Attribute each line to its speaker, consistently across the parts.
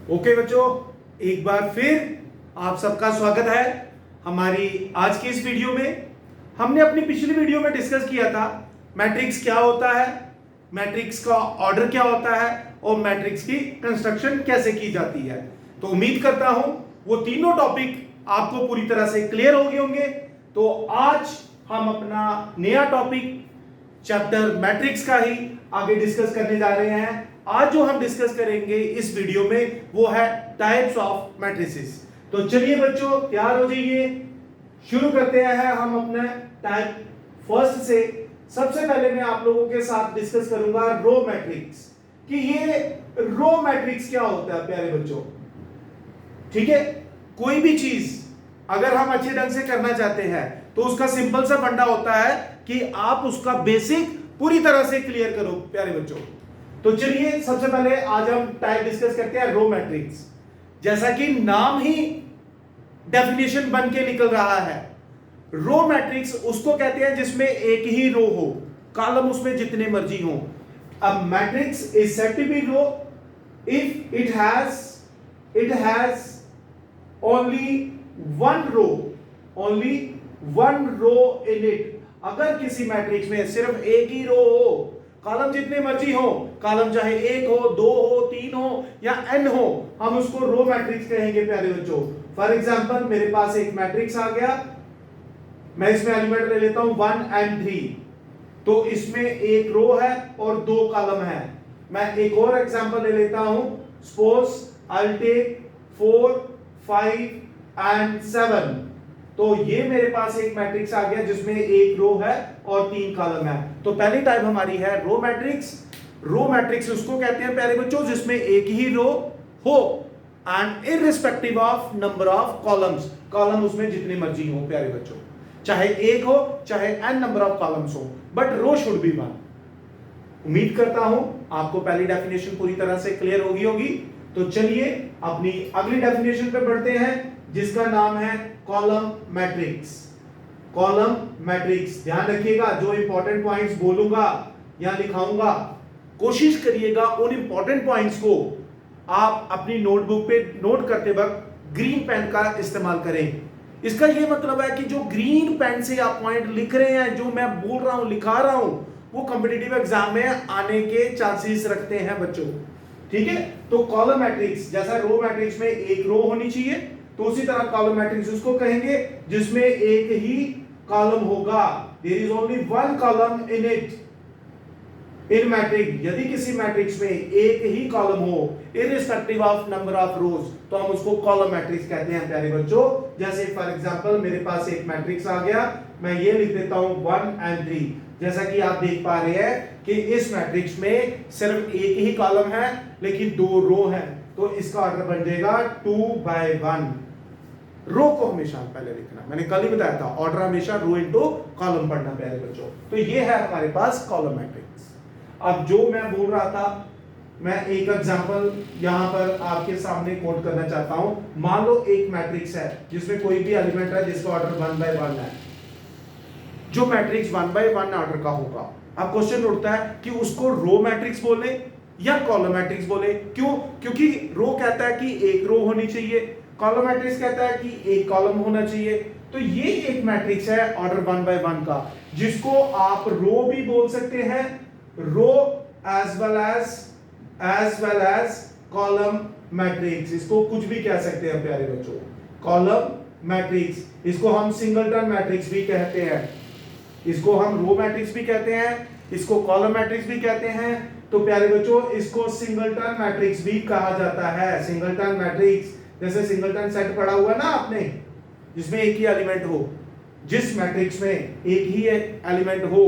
Speaker 1: Okay बच्चों, एक बार फिर आप सबका स्वागत है हमारी आज की इस वीडियो में। हमने अपनी पिछली वीडियो में डिस्कस किया था मैट्रिक्स क्या होता है, मैट्रिक्स का ऑर्डर क्या होता है और मैट्रिक्स की कंस्ट्रक्शन कैसे की जाती है। तो उम्मीद करता हूं वो तीनों टॉपिक आपको पूरी तरह से क्लियर हो गए होंगे। तो आज हम अपना नया टॉपिक चैप्टर मैट्रिक्स का ही आगे डिस्कस करने जा रहे हैं। आज जो हम डिस्कस करेंगे इस वीडियो में वो है टाइप्स ऑफ मैट्रिसेस। तो चलिए बच्चों तैयार हो जाइए, शुरू करते हैं हम अपने टाइप फर्स्ट से। सबसे पहले मैं आप लोगों के साथ डिस्कस करूंगा रो मैट्रिक्स कि ये रो मैट्रिक्स क्या होता है प्यारे बच्चों। ठीक है, कोई भी चीज अगर हम अच्छे ढंग से करना चाहते हैं तो उसका सिंपल सा फंडा होता है कि आप उसका बेसिक पूरी तरह से क्लियर करो प्यारे बच्चों। तो चलिए सबसे पहले आज हम टाइप डिस्कस करते हैं रो मैट्रिक्स। जैसा कि नाम ही डेफिनेशन बन के निकल रहा है, रो मैट्रिक्स उसको कहते हैं जिसमें एक ही रो हो, कॉलम उसमें जितने मर्जी हो। अब matrix is said to be row if it has only one row in it. अगर किसी मैट्रिक्स में सिर्फ एक ही रो हो, कॉलम जितने मर्जी हो, कॉलम चाहे एक हो, दो हो, तीन हो या n हो, हम उसको रो मैट्रिक्स कहेंगे प्यारे बच्चों। फॉर एग्जांपल मेरे पास एक मैट्रिक्स आ गया, मैं इसमें एलिमेंट ले लेता हूं 1 और 3, तो इसमें एक रो है और दो कॉलम है। मैं एक और एग्जांपल ले लेता हूं, सपोज आई विल टेक 4, 5 और 7। तो ये मेरे पास एक मैट्रिक्स आ गया जिसमें एक रो है और तीन कॉलम है। तो पहली टाइप हमारी है रो मैट्रिक्स। रो मैट्रिक्स उसको कहते हैं प्यारे बच्चों जिसमें एक ही रो हो and irrespective of number of columns, column उसमें जितने मर्जी हो प्यारे बच्चों, चाहे एक हो चाहे n नंबर ऑफ कॉलम्स हो, but row should be one. उम्मीद करता हूं आपको पहली डेफिनेशन पूरी तरह से क्लियर होगी। तो चलिए अपनी अगली डेफिनेशन पे बढ़ते हैं जिसका नाम है कॉलम मैट्रिक्स। कॉलम मैट्रिक्स, ध्यान रखिएगा जो इंपॉर्टेंट पॉइंट्स बोलूंगा या लिखाऊंगा, कोशिश करिएगा उन इंपॉर्टेंट पॉइंट्स को आप अपनी नोटबुक पे नोट करते वक्त ग्रीन पेन का इस्तेमाल करें। इसका यह मतलब है कि जो ग्रीन पेन से आप पॉइंट लिख रहे हैं, जो मैं बोल रहा हूं, लिखा रहा हूं, वो कॉम्पिटिटिव एग्जाम में आने के चांसेस रखते हैं बच्चों। ठीक है, तो कॉलम मैट्रिक्स जैसा रो मैट्रिक्स में एक रो होनी चाहिए, तो उसी तरह कॉलम मैट्रिक्स उसको कहेंगे जिसमें एक ही कॉलम होगा। There is only one column in it in matrix. यदि किसी मैट्रिक्स में एक ही कॉलम हो irrespective of number of rows, तो हम उसको कॉलम मैट्रिक्स कहते हैं प्यारे बच्चों। जैसे फॉर एग्जांपल मेरे पास एक मैट्रिक्स आ गया, मैं ये लिख देता हूं 1 और 3। जैसा कि आप देख पा रहे हैं कि इस मैट्रिक्स में सिर्फ एक ही कॉलम है लेकिन दो रो है, तो इसका ऑर्डर बन जाएगा 2/1। रो को हमेशा पहले लिखना, मैंने कल ही बताया था ऑर्डर हमेशा रो इनटू कॉलम पढ़ना प्यारे बच्चों। तो ये है हमारे पास कॉलम मैट्रिक्स। अब जो मैं बोल रहा था, मैं एक एग्जांपल यहां पर आपके सामने कोट करना चाहता हूं। मान लो एक मैट्रिक्स है जिसमें कोई भी एलिमेंट है जिसका ऑर्डर 1/1 है। जो मैट्रिक्स 1/1 ऑर्डर का होगा, अब क्वेश्चन उठता है कि उसको रो मैट्रिक्स बोले या कॉलम मैट्रिक्स बोले। क्यों? क्योंकि रो कहता है कि एक रो होनी चाहिए, कॉलम मैट्रिक्स कहता है कि एक कॉलम होना चाहिए। तो ये एक मैट्रिक्स है ऑर्डर 1/1 का, जिसको आप रो भी बोल सकते हैं, row as well as column matrix. इसको कुछ भी कह सकते हैं प्यारे बच्चों, कॉलम मैट्रिक्स। इसको हम सिंगलटन मैट्रिक्स भी कहते हैं, इसको हम रो मैट्रिक्स भी कहते हैं, इसको कॉलम मैट्रिक्स भी कहते हैं। तो प्यारे बच्चों इसको सिंगलटन मैट्रिक्स भी कहा जाता है। सिंगलटन मैट्रिक्स जैसे सिंगलटन सेट पढ़ा हुआ ना आपने, जिसमें एक ही एलिमेंट हो, जिस मैट्रिक्स में एक ही एलिमेंट हो,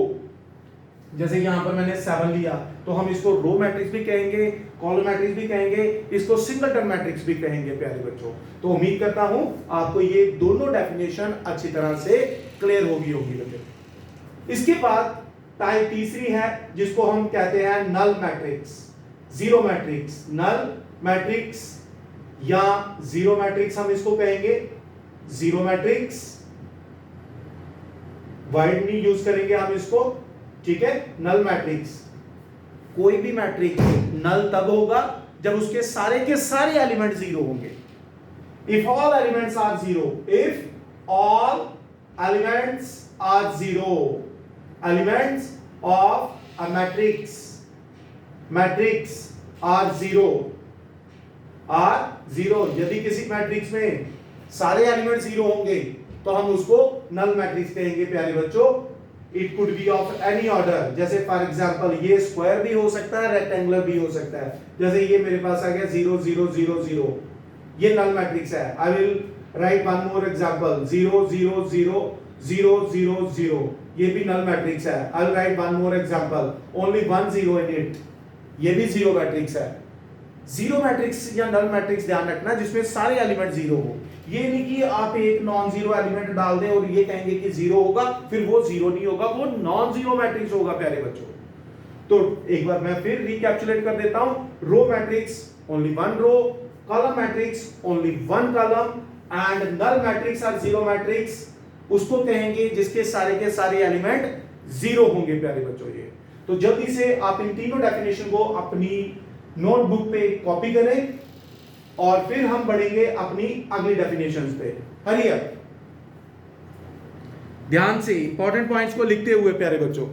Speaker 1: जैसे यहां पर मैंने 7 लिया, तो हम इसको रो मैट्रिक्स भी कहेंगे, कॉलम मैट्रिक्स भी कहेंगे, इसको सिंगलटन मैट्रिक्स भी कहेंगे प्यारे बच्चों। तो उम्मीद करता हूं आपको ये दोनों डेफिनेशन अच्छी तरह से क्लियर होगी बच्चों। इसके बाद टाइप तीसरी है जिसको हम कहते हैं null matrix, zero matrix. Null matrix या जीरो मैट्रिक्स हम इसको कहेंगे। जीरो मैट्रिक्स वर्ड नहीं यूज करेंगे हम इसको, ठीक है। नल मैट्रिक्स, कोई भी मैट्रिक्स नल तब होगा जब उसके सारे के सारे एलिमेंट जीरो होंगे। If all elements are zero, if all elements are zero, elements of a matrix are zero, यदि किसी मैट्रिक्स में सारे एलिमेंट जीरो होंगे तो हम उसको नल मैट्रिक्स कहेंगे प्यारे बच्चों। It could be of any order, जैसे फॉर एग्जांपल ये स्क्वायर भी हो सकता है, रेक्टेंगुलर भी हो सकता है। जैसे ये मेरे पास आ गया 0 0 0 0, ये नल मैट्रिक्स है। I will write one more example 0 0 0 0 0 0, ये भी नल मैट्रिक्स है। I will write one more example only 1 0 in it, ये भी जीरो मैट्रिक्स है। जीरो मैट्रिक्स या नल मैट्रिक्स ध्यान रखना जिसमें सारे एलिमेंट जीरो हो। ये नहीं कि आप एक नॉन जीरो एलिमेंट डाल दें और ये कहेंगे कि जीरो होगा, फिर वो जीरो नहीं होगा, वो नॉन जीरो मैट्रिक्स होगा प्यारे बच्चों। तो एक बार मैं फिर रिकैप्चुलेट कर देता हूं। Row matrix only one row, column matrix only one column, and null matrix are zero matrix उसको कहेंगे जिसके सारे के सारे एलिमेंट जीरो होंगे प्यारे बच्चों। ये तो जल्दी से आप इन तीनों डेफिनेशन को अपनी नोटबुक पे कॉपी करें और फिर हम बढ़ेंगे अपनी अगली डेफिनेशंस पे। हरी अप, ध्यान से इंपॉर्टेंट पॉइंट्स को लिखते हुए प्यारे बच्चों।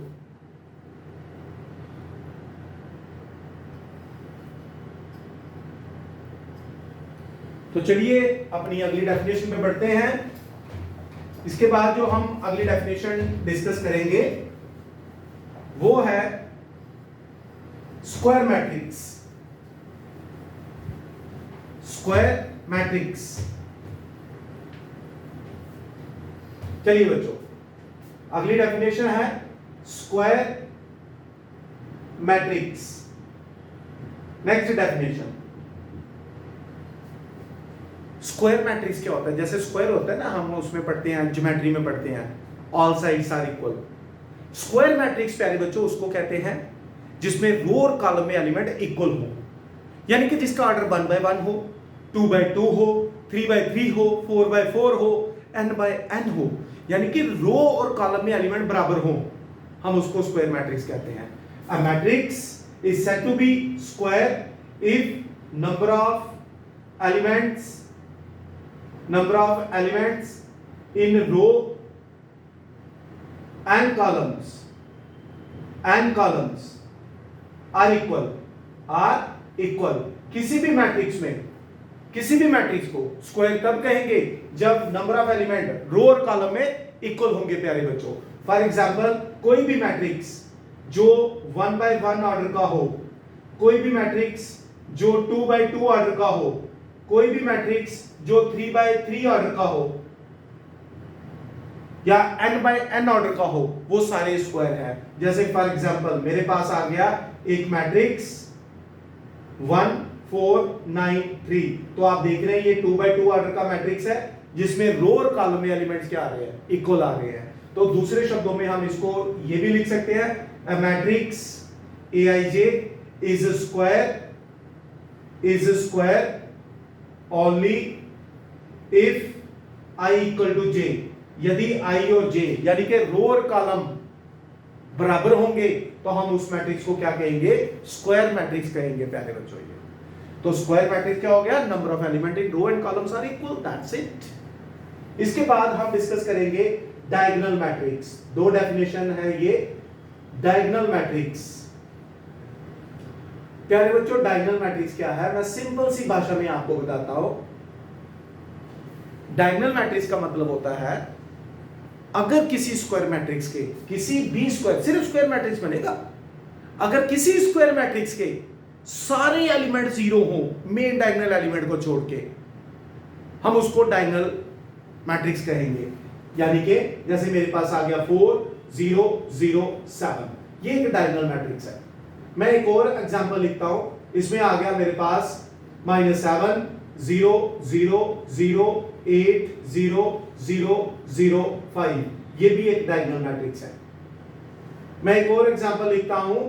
Speaker 1: तो चलिए अपनी अगली डेफिनेशन पे बढ़ते हैं। इसके बाद जो हम अगली डेफिनेशन डिस्कस करेंगे वो है स्क्वायर मैट्रिक्स। स्क्वायर मैट्रिक्स, चलिए बच्चों अगली डेफिनेशन है square matrix. Next definition, square matrix क्या होता है? जैसे स्क्वायर होता है ना, हम उसमें पढ़ते हैं, ज्योमेट्री में पढ़ते हैं, all sides are equal. Square matrix प्यारे बच्चों उसको कहते हैं जिसमें रो और कॉलम में एलिमेंट इक्वल हो, यानी कि जिसका ऑर्डर 1 by 1 हो, 2 by 2 हो, 3 by 3 हो, 4 by 4 हो, n by n हो, यानी कि रो और कॉलम में एलिमेंट बराबर हो, हम उसको स्क्वायर मैट्रिक्स कहते हैं। A matrix is said to be square if number of elements in row and columns are equal। किसी भी मैट्रिक्स को स्क्वायर तब कहेंगे जब नंबर ऑफ एलिमेंट रो और कॉलम में इक्वल होंगे प्यारे बच्चों। फॉर एग्जांपल कोई भी मैट्रिक्स जो 1 by 1 ऑर्डर का हो, कोई भी मैट्रिक्स जो 2 by 2 ऑर्डर का हो, कोई भी मैट्रिक्स जो 3 by 3 ऑर्डर का हो या n by n ऑर्डर का हो, वो सारे स्क्वायर है। जैसे फॉर एग्जांपल मेरे पास आ गया एक मैट्रिक्स 1 4 9 3, तो आप देख रहे हैं ये 2 by 2 ऑर्डर का मैट्रिक्स है जिसमें रो और कॉलम में एलिमेंट्स क्या आ रहे हैं? इक्वल आ रहे हैं। तो दूसरे शब्दों में हम इसको ये भी लिख सकते हैं, a matrix Aij is square only if I equal to j। यदि I और j यानी कि रो और कॉलम बराबर होंगे तो हम उस मैट्रिक्स को क्या कहेंगे? स्क्वायर मैट्रिक्स कहेंगे प्यारे बच्चों। ये तो स्क्वायर मैट्रिक्स क्या हो गया? Number of element in row and columns are equal, that's it. इसके बाद हम डिस्कस करेंगे डायगोनल मैट्रिक्स। दो डेफिनेशन है ये डायगोनल मैट्रिक्स। प्यारे बच्चों डायगोनल मैट्रिक्स क्या है, मैं सिंपल सी भाषा में आपको बताता हूं। डायगोनल मैट्रिक्स का मतलब होता है अगर किसी स्क्वायर मैट्रिक्स के किसी भी स्क्वायर, सिर्फ स्क्वायर मैट्रिक्स बनेगा अगर किसी स्क्वायर मैट्रिक्स के सारे एलिमेंट जीरो हो, मेन डायगोनल एलिमेंट को छोड़ के, हम उसको डायगोनल मैट्रिक्स कहेंगे। यानी कि जैसे मेरे पास आ गया 4 0 0 7, ये एक डायगोनल मैट्रिक्स है। मैं एक और एग्जांपल लिखता हूं, इसमें आ गया मेरे पास -7 0 0 0 8 0 0 0 5, ये भी एक डायगोनल मैट्रिक्स है। मैं एक और एग्जांपल लिखता हूं,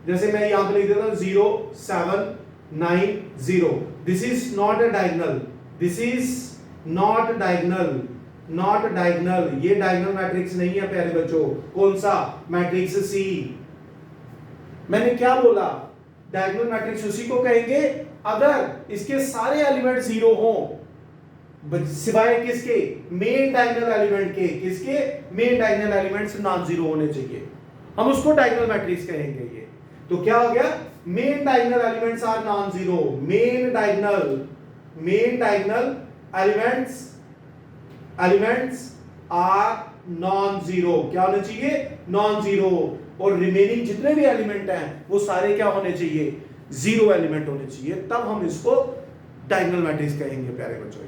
Speaker 1: जैसे मैं यहां पे लिख देता हूं 0 7 9 0। This is not a diagonal, this is not diagonal, ये डायगोनल मैट्रिक्स नहीं है प्यारे बच्चों। कौन सा? मैट्रिक्स सी। मैंने क्या बोला? डायगोनल मैट्रिक्स उसी को कहेंगे अगर इसके सारे एलिमेंट जीरो हो, सिवाय किसके, मेन डायगोनल एलिमेंट के, किसके, main diagonal elements non zero होने चाहिए, हम उसको डायगोनल मैट्रिक्स कहेंगे। ये तो क्या हो गया, main diagonal elements are non zero, main diagonal elements are non zero, क्या होने चाहिए, नॉन जीरो, और रिमेनिंग जितने भी एलिमेंट हैं वो सारे क्या होने चाहिए, जीरो एलिमेंट होने चाहिए, तब हम इसको डायगोनल मैट्रिक्स कहेंगे प्यारे बच्चों।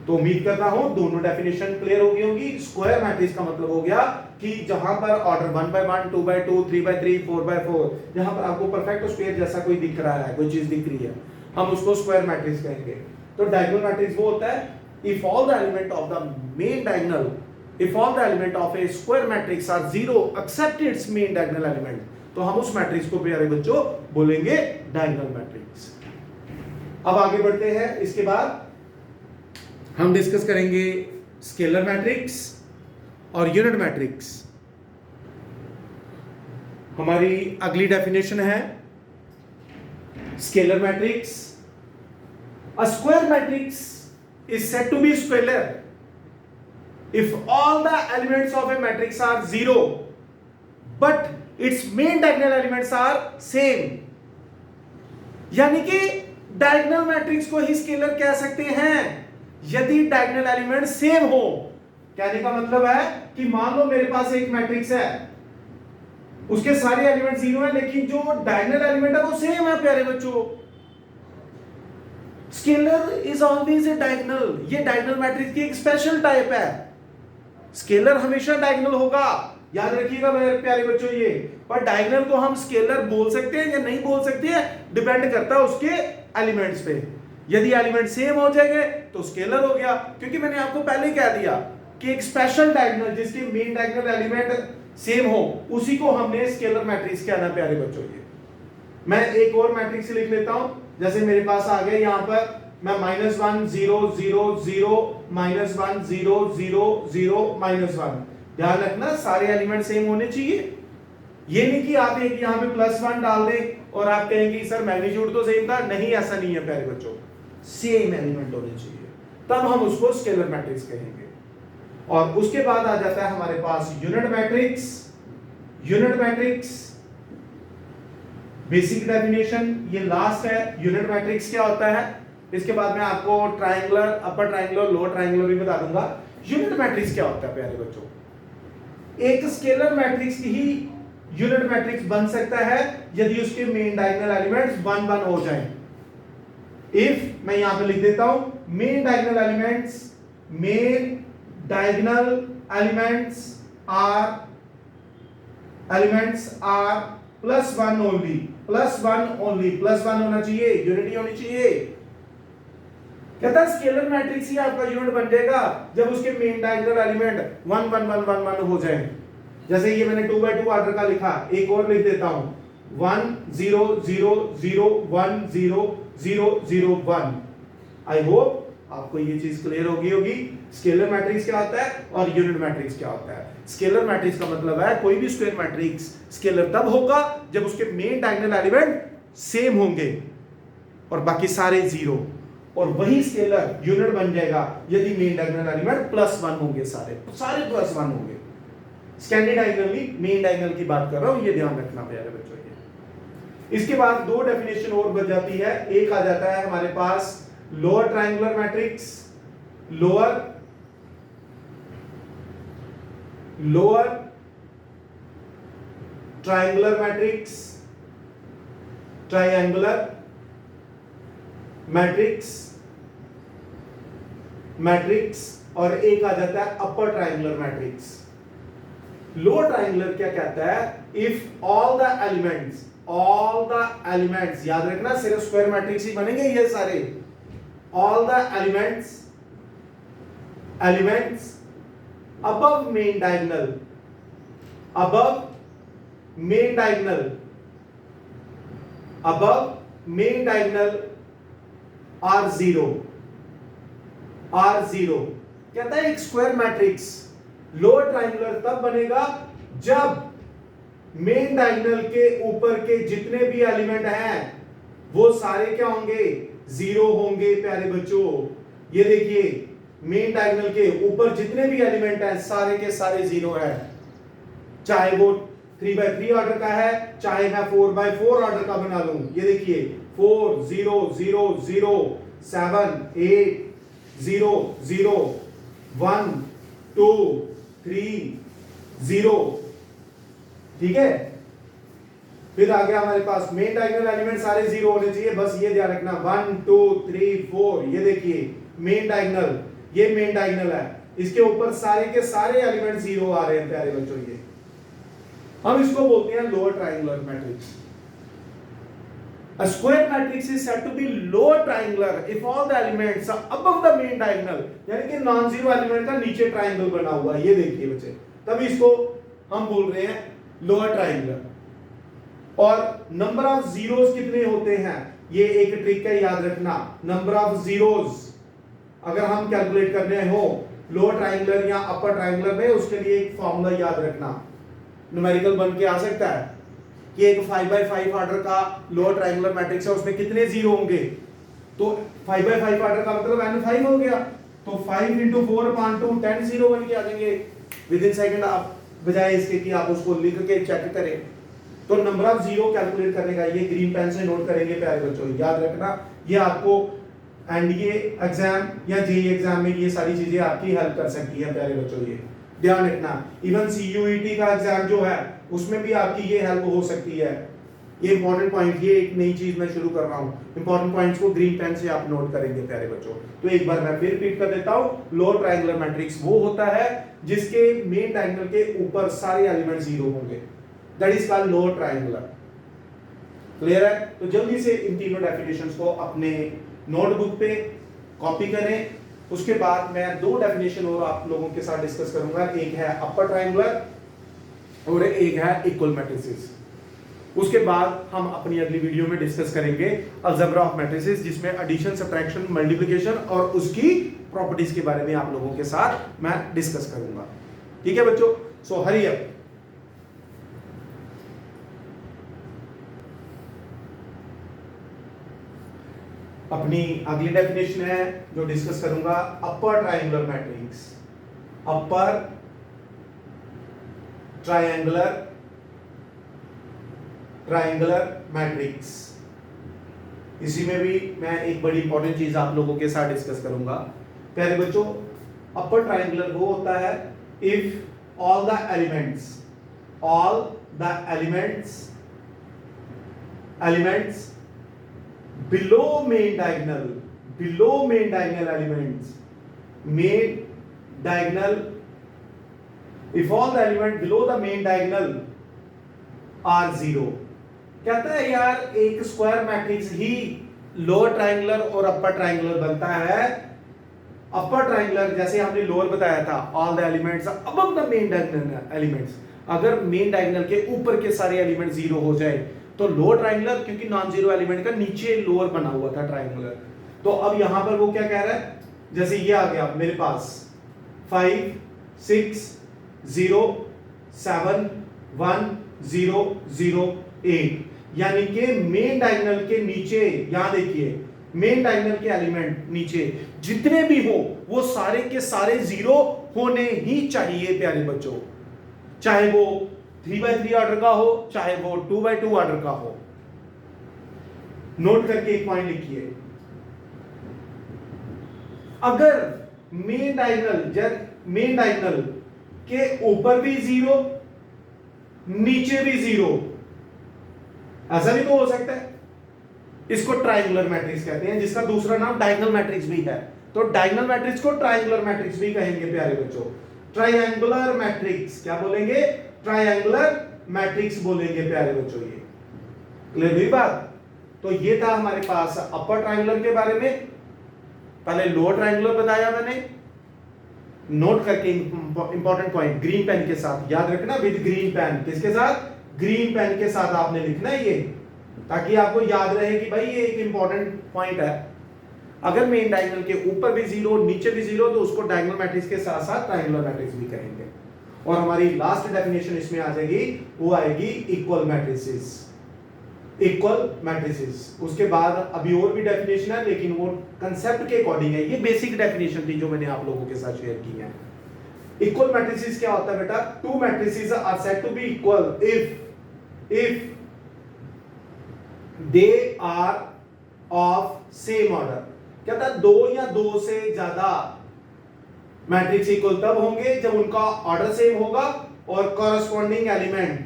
Speaker 1: तो उम्मीद करता हूं दोनों डेफिनेशन क्लियर हो गई होगी। स्क्वायर मैट्रिक्स का मतलब हो गया कि जहां पर order 1 by 1, 2 by 2, 3 by 3, 4 by 4, जहां पर आपको परफेक्ट स्क्वायर जैसा कोई दिख रहा है, कोई चीज दिख रही है, हम उसको स्क्वायर मैट्रिक्स कहेंगे। तो डायगोनल मैट्रिक्स वो होता है if all the element of the main diagonal, if all the element of a square matrix are zero except its main diagonal element, तो हम उस मैट्रिक्स को प्यारे बच्चों बोलेंगे डायगोनल मैट्रिक्स। अब आगे बढ़ते हैं, इसके बाद हम डिस्कस करेंगे स्केलर मैट्रिक्स और यूनिट मैट्रिक्स। हमारी अगली डेफिनेशन है scalar matrix. A square matrix is said to be scalar if all the elements of a matrix are zero but its main diagonal elements are same, यानी कि diagonal matrix को ही scalar कह सकते हैं यदि डायगोनल एलिमेंट सेम हो। कहने का मतलब है कि मान लो मेरे पास एक मैट्रिक्स है, उसके सारे एलिमेंट जीरो हैं, लेकिन जो डायगोनल एलिमेंट है वो सेम है प्यारे बच्चों। Scalar is always a diagonal, ये डायगोनल मैट्रिक्स की एक स्पेशल टाइप है। स्केलर हमेशा डायगोनल होगा, याद रखिएगा मेरे प्यारे बच्चों ये। पर डायगोनल को हम स्केलर बोल सकते हैं या नहीं बोल सकते हैं, डिपेंड करता है उसके एलिमेंट्स पे। यदि एलिमेंट सेम हो जाएंगे तो स्केलर हो गया, क्योंकि मैंने आपको पहले ही कह दिया कि एक स्पेशल डायगोनल जिसके मेन डायगोनल एलिमेंट सेम हो उसी को हमने स्केलर मैट्रिक्स कहना प्यारे बच्चों। ये मैं एक और मैट्रिक्स लिख लेता हूं, जैसे मेरे पास आ गया यहां पर मैं -1 0 0 0 -1 0 0 0 -1। ध्यान रखना सारे एलिमेंट सेम होने चाहिए। ये नहीं कि आप एक यहां पे +1 डाल दें और आप कहेंगे सर मैग्नीट्यूड तो सेम था, नहीं ऐसा नहीं है प्यारे बच्चों, सेम एलिमेंट होने चाहिए, तब हम उसको स्केलर मैट्रिक्स कहेंगे। और उसके बाद आ जाता है हमारे पास unit matrix. Unit matrix basic definition ये लास्ट है। यूनिट मैट्रिक्स क्या होता है, इसके बाद मैं आपको triangular, upper triangular, lower triangular भी बता दूंगा। यूनिट मैट्रिक्स क्या होता है प्यारे बच्चों, एक स्केलर मैट्रिक्स ही यूनिट मैट्रिक्स बन सकता है यदि उसके मेन डायगोनल एलिमेंट्स 1 1 हो जाएं। इफ मैं यहां पे लिख देता हूं main diagonal elements are +1 only, +1 only, +1 होना चाहिए, यूनिटी होनी चाहिए। कहता है स्केलर मैट्रिक्स ही आपका यूनिट बन जाएगा जब उसके मेन डायगोनल एलिमेंट 1 1 1 1 1 हो जाएं। जैसे ये मैंने 2 by 2 ऑर्डर का लिखा, एक और लिख देता हूं 1 0 0 0 1 0 0 0 1। आई होप आपको ये चीज क्लियर होगी। स्केलर मैट्रिक्स क्या होता है और यूनिट मैट्रिक्स क्या होता है। स्केलर मैट्रिक्स का मतलब है कोई भी स्क्वायर मैट्रिक्स स्केलर तब होगा जब उसके मेन डायगोनल एलिमेंट सेम होंगे और बाकी सारे जीरो, और वही स्केलर यूनिट बन जाएगा यदि मेन डायगोनल एलिमेंट +1 होंगे, सारे +1 होंगे। स्कैंडिडायगोनली मेन डायगोनल की बात कर रहा हूं, ये ध्यान रखना प्यारे बच्चों। इसके बाद दो डेफिनेशन और बच जाती है। एक आ जाता है हमारे पास lower triangular matrix, lower triangular matrix और एक आ जाता है upper triangular matrix. Lower triangular क्या कहता है, इफ ऑल द एलिमेंट्स, याद रखना सिर्फ स्क्वायर मैट्रिक्स ही बनेंगे ये सारे, all the elements above main diagonal are zero। कहता है एक स्क्वायर मैट्रिक्स लोअर ट्रायंगुलर तब बनेगा जब मेन डायगोनल के ऊपर के जितने भी एलिमेंट हैं वो सारे क्या होंगे, जीरो होंगे प्यारे बच्चों। ये देखिए मेन डायगोनल के ऊपर जितने भी एलिमेंट हैं सारे के सारे जीरो है, चाहे वो 3x3 ऑर्डर का है, चाहे मैं 4x4 ऑर्डर का बना लूं। ये देखिए 4 0 0 0 7 8 0 0 1 2 3 0, ठीक है। फिर आ गया हमारे पास मेन डायगोनल एलिमेंट सारे जीरो होने चाहिए, बस ये ध्यान रखना 1 2 3 4। ये देखिए मेन डायगोनल, ये मेन डायगोनल है, इसके ऊपर सारे के सारे एलिमेंट जीरो आ रहे हैं प्यारे बच्चों। ये हम इसको बोलते हैं lower triangular matrix. A square matrix is said to be lower triangular if all the elements are above the main diagonal, यानी कि नॉन जीरो एलिमेंट का नीचे ट्रायंगल बना हुआ है। ये देखिए बच्चे, तब इसको हम बोल रहे हैं लोअर ट्रायंगुलर। और नंबर ऑफ जीरोस कितने होते हैं, ये एक ट्रिक है याद रखना। नंबर ऑफ जीरोस अगर हम कैलकुलेट करने हो लोअर ट्रायंगुलर या अपर ट्रायंगुलर में, उसके लिए एक फॉर्मूला याद रखना, न्यूमेरिकल बन के आ सकता है कि एक 5x5 ऑर्डर का लोअर ट्रायंगुलर मैट्रिक्स है, उसमें कितने जीरो होंगे। तो 5x5 ऑर्डर का मतलब n5 हो गया, तो 5 × 4/2 10 जीरो बन के आ जाएंगे विद इन सेकंड, आप बजाय इसके कि आप उसको लिख के चेक करें। तो नंबर ऑफ जीरो कैलकुलेट करने का ये ग्रीन पेन से नोट करेंगे प्यारे बच्चों, याद रखना। ये आपको एनडीए एग्जाम या जेईई एग्जाम में ये सारी चीजें आपकी हेल्प कर सकती है प्यारे बच्चों, ये ध्यान रखना। इवन सीयूईटी का एग्जाम जो है उसमें भी आपकी ये हेल्प हो सकती है। ये इंपॉर्टेंट पॉइंट, ये एक नई चीज मैं शुरू कर रहा हूं, इंपॉर्टेंट पॉइंट्स को ग्रीन पेन से आप नोट करेंगे प्यारे बच्चों। तो एक बार मैं फिर रिपीट कर देता हूं, लोअर ट्रायंगुलर मैट्रिक्स वो होता है जिसके मेन डायगोनल के ऊपर सारे एलिमेंट जीरो होंगे, that is called lower triangular. Clear है? तो जल्दी से इन तीनों डेफिनेशंस को अपने नोटबुक पे कॉपी करें। उसके बाद मैं दो डेफिनेशन और आप लोगों के साथ डिस्कस करूंगा, एक है अपर ट्रायंगुलर और एक है इक्वल मैट्रिसेस। उसके बाद हम अपनी अगली वीडियो में डिस्कस करेंगे अलजेब्रा ऑफ मैट्रिसेस, जिसमें एडिशन, सब्ट्रैक्शन, मल्टीप्लिकेशन और उसकी प्रॉपर्टीज के बारे में आप लोगों के साथ मैं डिस्कस करूंगा। ठीक है बच्चों, सो हरी अप। अपनी अगली डेफिनेशन है जो डिस्कस करूंगा, अपर ट्रायंगुलर मैट्रिक्स। अपर ट्रायंगुलर मैट्रिक्स, इसी में भी मैं एक बड़ी इंपॉर्टेंट चीज आप लोगों के साथ डिस्कस करूंगा। प्यारे बच्चों, अपर ट्रायंगुलर वो होता है if all the elements below main diagonal elements, main diagonal, if all the element below the main diagonal are zero। कहता है यार एक स्क्वायर मैट्रिक्स ही लोअर ट्रायंगुलर और अपर ट्रायंगुलर बनता है। अपर ट्रायंगुलर जैसे हमने लोअर बताया था, all the elements above the main diagonal elements, अगर मेन डायगोनल के ऊपर के सारे एलिमेंट जीरो हो जाए तो लोअर ट्रायंगुलर, क्योंकि नॉन जीरो एलिमेंट का नीचे लोअर बना हुआ था ट्रायंगुलर। तो अब यहां पर वो क्या कह रहा है, जैसे ये आ गया मेरे पास 5 6 0 7 1 0 0 8, यानी कि मेन डायगोनल के नीचे, यहां देखिए मेन डायगोनल के एलिमेंट नीचे जितने भी हो वो सारे के सारे जीरो होने ही चाहिए प्यारे बच्चों, चाहे वो 3x3 ऑर्डर का हो चाहे वो 2x2 ऑर्डर का हो। नोट करके एक पॉइंट लिखिए, अगर मेन डायगोनल के ऊपर भी जीरो नीचे भी जीरो, ऐसा भी तो हो सकता है। इसको ट्रायंगुलर मैट्रिक्स कहते हैं, जिसका दूसरा नाम डायगोनल मैट्रिक्स भी है। तो डायगोनल मैट्रिक्स को ट्रायंगुलर मैट्रिक्स भी कहेंगे प्यारे बच्चों। ट्रायंगुलर मैट्रिक्स क्या बोलेंगे, ट्रायंगुलर मैट्रिक्स बोलेंगे प्यारे बच्चों। ये क्लियर हुई बात? तो ये था हमारे पास अपर ट्रायंगुलर के बारे में। पहले लोअर ट्रायंगुलर बताया मैंने, नोट करके इंपॉर्टेंट पॉइंट ग्रीन पेन के साथ याद रखना, विद ग्रीन पेन। किसके साथ? ग्रीन पेन के साथ आपने लिखना है ये, ताकि आपको याद रहे कि भाई ये एक इंपॉर्टेंट पॉइंट है। अगर मेन डायगोनल के ऊपर भी जीरो नीचे भी जीरो तो उसको डायगोनल मैट्रिक्स के साथ साथ ट्रायंगुलर मैट्रिक्स भी कहेंगे। और हमारी लास्ट डेफिनेशन इसमें आ जाएगी, वो आएगी इक्वल मैट्रिसेस। Equal matrices. उसके बाद अभी और भी डेफिनेशन है, लेकिन वो कंसेप्ट के अकॉर्डिंग है। ये बेसिक डेफिनेशन थी जो मैंने आप लोगों के साथ शेयर की है। इक्वल मैट्रिसेस क्या होता है बेटा? Two matrices are said to be equal if they are of same order. कहता है दो या दो से ज्यादा मैट्रिक्स इक्वल तब होंगे जब उनका ऑर्डर सेम होगा और corresponding elements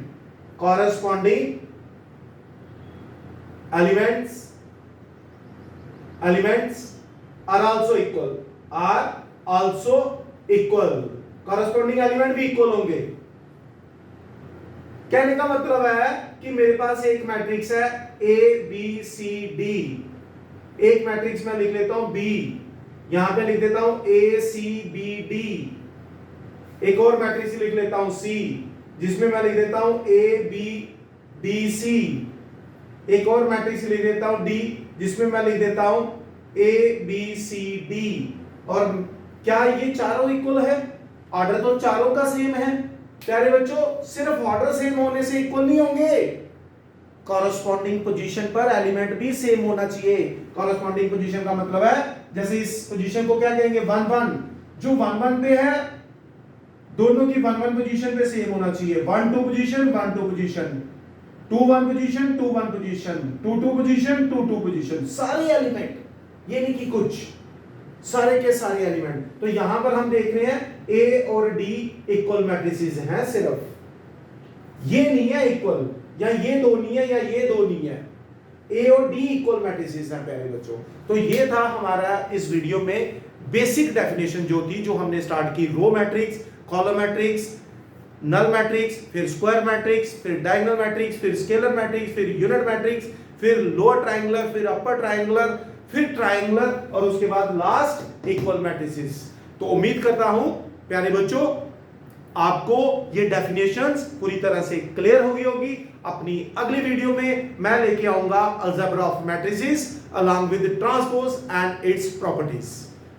Speaker 1: are also equal. Corresponding element भी इक्वल होंगे। कहने का मतलब है कि मेरे पास एक मैट्रिक्स है ए बी सी डी, एक मैट्रिक्स में लिख लेता हूं बी, यहां पे लिख देता हूं ए सी बी डी, एक और मैट्रिक्स लिख लेता हूं सी, जिसमें मैं लिख देता हूं ए बी डी सी, एक और मैट्रिक्स लिख देता हूं डी, जिसमें मैं लिख देता हूं ए बी सी डी। और क्या ये चारों इक्वल है? ऑर्डर तो चारों का सेम है। प्यारे बच्चों, सिर्फ ऑर्डर सेम होने से इक्वल नहीं होंगे, कॉरस्पॉन्डिंग पोजीशन पर एलिमेंट भी सेम होना चाहिए। कॉरस्पॉन्डिंग पोजीशन का मतलब है, जैसे इस पोजीशन को क्या कहेंगे? 1 1। जो 1 1 पे है, दोनों की 1 1 पोजीशन पे सेम होना चाहिए। 1 2 position, 1 2 position, 2 1 position, 2 1 position, 2 2 position, 2 2 position, सारे एलिमेंट, ये नहीं कि कुछ, सारे के सारे एलिमेंट। तो यहां पर हम देख रहे हैं ए और डी इक्वल मैट्रिसेस हैं, सिर्फ ये नहीं है इक्वल, या ये दो नहीं है, या ये दो नहीं है, ए और डी इक्वल मैट्रिसेस हैं प्यारे बच्चों। तो ये था हमारा इस वीडियो में बेसिक डेफिनेशन जो थी, जो हमने स्टार्ट की, row matrix, column matrix, null matrix, फिर स्क्वायर मैट्रिक्स, फिर डायगोनल मैट्रिक्स, फिर स्केलर मैट्रिक्स, फिर यूनिट मैट्रिक्स, फिर लोअर ट्रायंगुलर, फिर अपर ट्रायंगुलर, फिर ट्रायंगुलर, और उसके बाद लास्ट इक्वल मैट्रिसेस। तो उम्मीद करता हूं प्यारे बच्चों आपको ये डेफिनेशंस पूरी तरह से क्लियर हो गई होगी। अपनी अगली वीडियो में मैं लेके आऊंगा algebra of matrices along with transpose and its properties.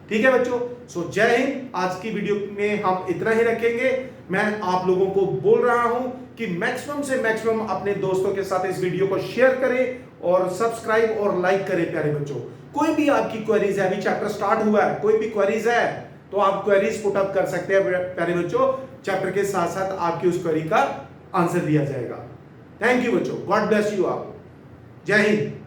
Speaker 1: ठीक है बच्चों, सो जय हिंद। आज की वीडियो में हम इतना ही रखेंगे। मैं आप लोगों को बोल रहा हूं कि मैक्सिमम से मैक्सिमम अपने दोस्तों के साथ इस वीडियो को शेयर करें और सब्सक्राइब और लाइक करें प्यारे बच्चों। कोई भी आपकी क्वेरीज है, अभी चैप्टर स्टार्ट हुआ है, कोई भी क्वेरीज है तो आप क्वेरीज पुट अप कर सकते हैं प्यारे बच्चों। चैप्टर के साथ साथ आपकी उस क्वेरी का आंसर दिया जाएगा। थैंक यू बच्चों, गॉड ब्लेस यू। आप जय हिंद।